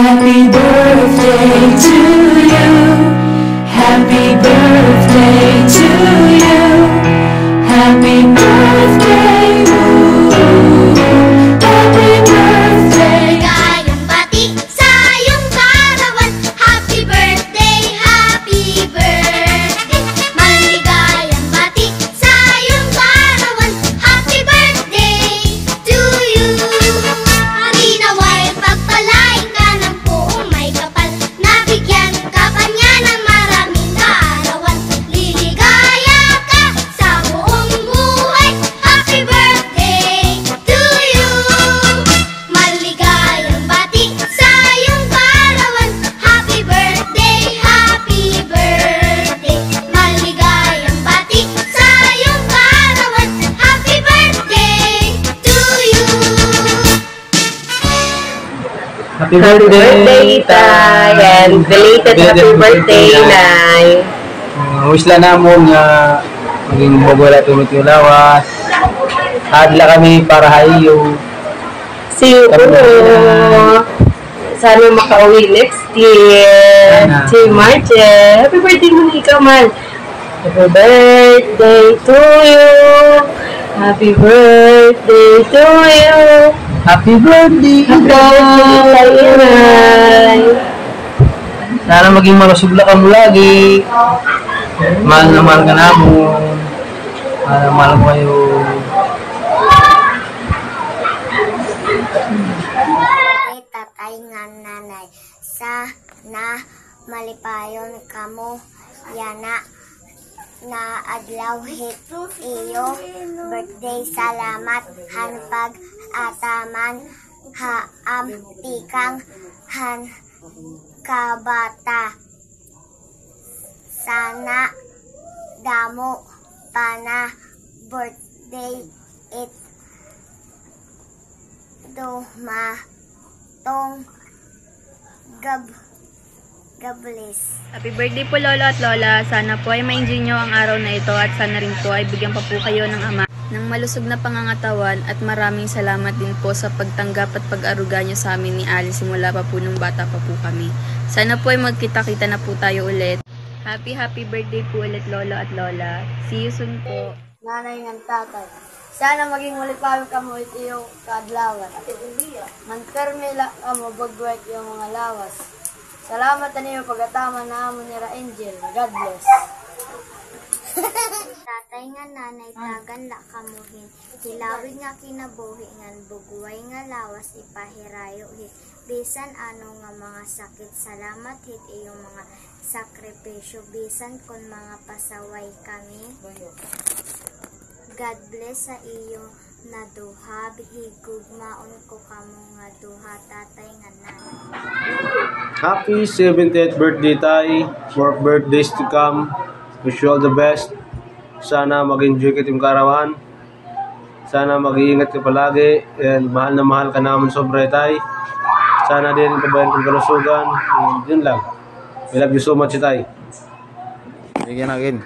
Happy birthday to you. Happy birthday to you. Happy birthday. Happy birthday. Maligayang bati sa iyong karawan. Happy birthday, happy birthday. Maligayang bati sa iyong karawan. Happy birthday to you. Di nawa'y pagpalain ka ng buong may kapal. Nabigyan ka pa niya ng maraming kaarawan. Liligaya ka sa buong buhay. Happy birthday to you. Maligayang bati sa iyong karawan. Happy birthday, happy birthday. Maligayang bati sa iyong karawan. Happy birthday to you. Happy birthday, Tay! And belated happy birthday, Nay! Wish lang namon nga maging bugwala tumit yung lawas. Hadla kami para hayo. See you po! Sana makauwi next year! Sana. Si Marche! Happy birthday mo ni ikaw, man! Happy birthday to you! Happy birthday to you! Happy birthday! Happy birthday, Nay! Sana maging malusubla ka mo lagi. Mahal na mahal ka namon. Mahal na mahal ko kayo. Tatay nga nanay, sana malipayon kamo yana na adlaw hit iyo birthday. Salamat han pag ataman haam tikang han kabata. Sana damo pana birthday it dumatong gablis. Happy birthday po Lolo at Lola. Sana po ay ma-enjoy nyo ang araw na ito at sana rin po ay bigyan pa po kayo ng Ama ng malusog na pangangatawan at maraming salamat din po sa pagtanggap at pag-aruga nyo sa amin ni Alice simula pa po nung bata pa po kami. Sana po ay magkita-kita na po tayo ulit. Happy birthday po ulit Lolo at Lola. See you soon po. Nanay ng tatay, sana maging malipayon ka mo ito yung kadlawan. Manpermila ka mo bagwet yung mga lawas. Salamat na niyo pagkatama na amo ni Ra Angel. God bless. Tatay nga nanay tagan la kamuhin. Hilawi nga kinabuhi ngan bugway nga lawas ipahirayo hit. Bisan ano nga mga sakit. Salamat hit iyong mga sakripisyo. Bisan kon mga pasaway kami. God bless sa iyo na duha. Higugmaon ko kamo nga duha tatay nga nanay. Happy 70th birthday, Tay. More birthdays to come. Wish you all the best. Sana mag-enjoy ka yung karawan. Sana mag-iingat ka palagi. And mahal na mahal ka naman sobra, Tay. Sana din kabayan kong kalusugan. And yun lang. I love you so much, Tay. Bigyan again.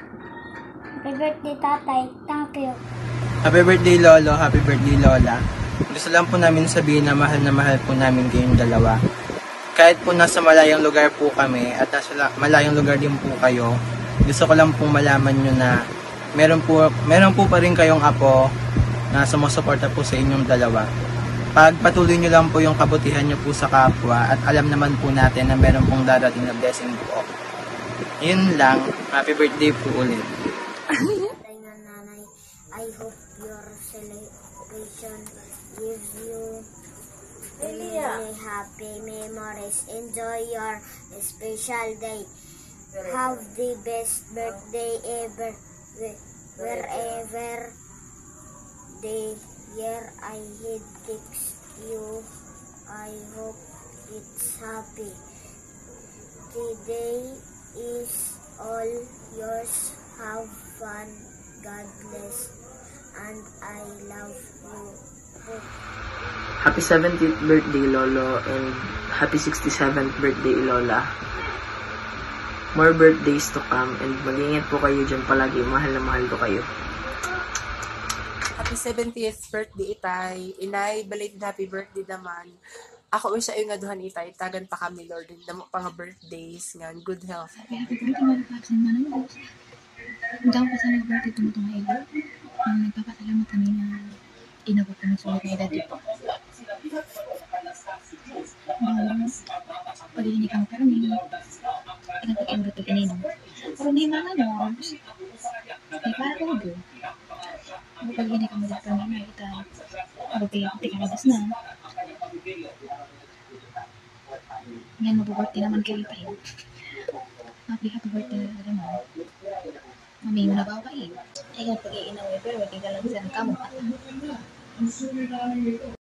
Happy birthday tatay. Thank you. Happy birthday Lolo, happy birthday Lola. Gusto lang po namin sabihin na mahal po namin kayong dalawa. Kahit po nasa malayang lugar po kami at nasa malayang lugar din po kayo, gusto ko lang pong malaman nyo na meron po pa rin kayong apo na sumusuporta po sa inyong dalawa. Pagpatuloy nyo lang po yung kabutihan nyo po sa kapwa at alam naman po natin na meron pong darating na blessing po. Yun lang, happy birthday po ulit. Tatay nga nanay, I hope your celebration gives you really happy memories. Enjoy your special day. Have the best birthday ever. Wherever the year ahead takes you, I hope it's happy. Today is all yours. Have fun. God bless. And I love you. Happy 70th birthday, Lolo, and happy 67th birthday, Lola. More birthdays to come, and mag-ingat po kayo dyan palagi. Mahal na mahal ko kayo. Happy 70th birthday, Itay. Inay, belated happy birthday naman. Ako sa iyo nga duhan itay, tagan pa kami, Lord, din damo pa nga birthdays, nga good health. Happy birthday, malapapsin mo na mo. Hanggang pa sa mga birthday, tumutong na ilo. Nagpapasalamat kami na inabot kami sa mga edad dito. Pag-iinig kami kami, nagpag-iurot ito kanino. Pero hindi na mo. Ay, para ko go. Pag-iinig kami dito kami, nakita. Pag-iinig kami das na. Ngayon, mabubirthday naman kayo pa rin. Happy birthday na naman. Mami, mo na ba ako kayo? Ikaw pag-iinaway, pero hindi ka lang saan ka mo.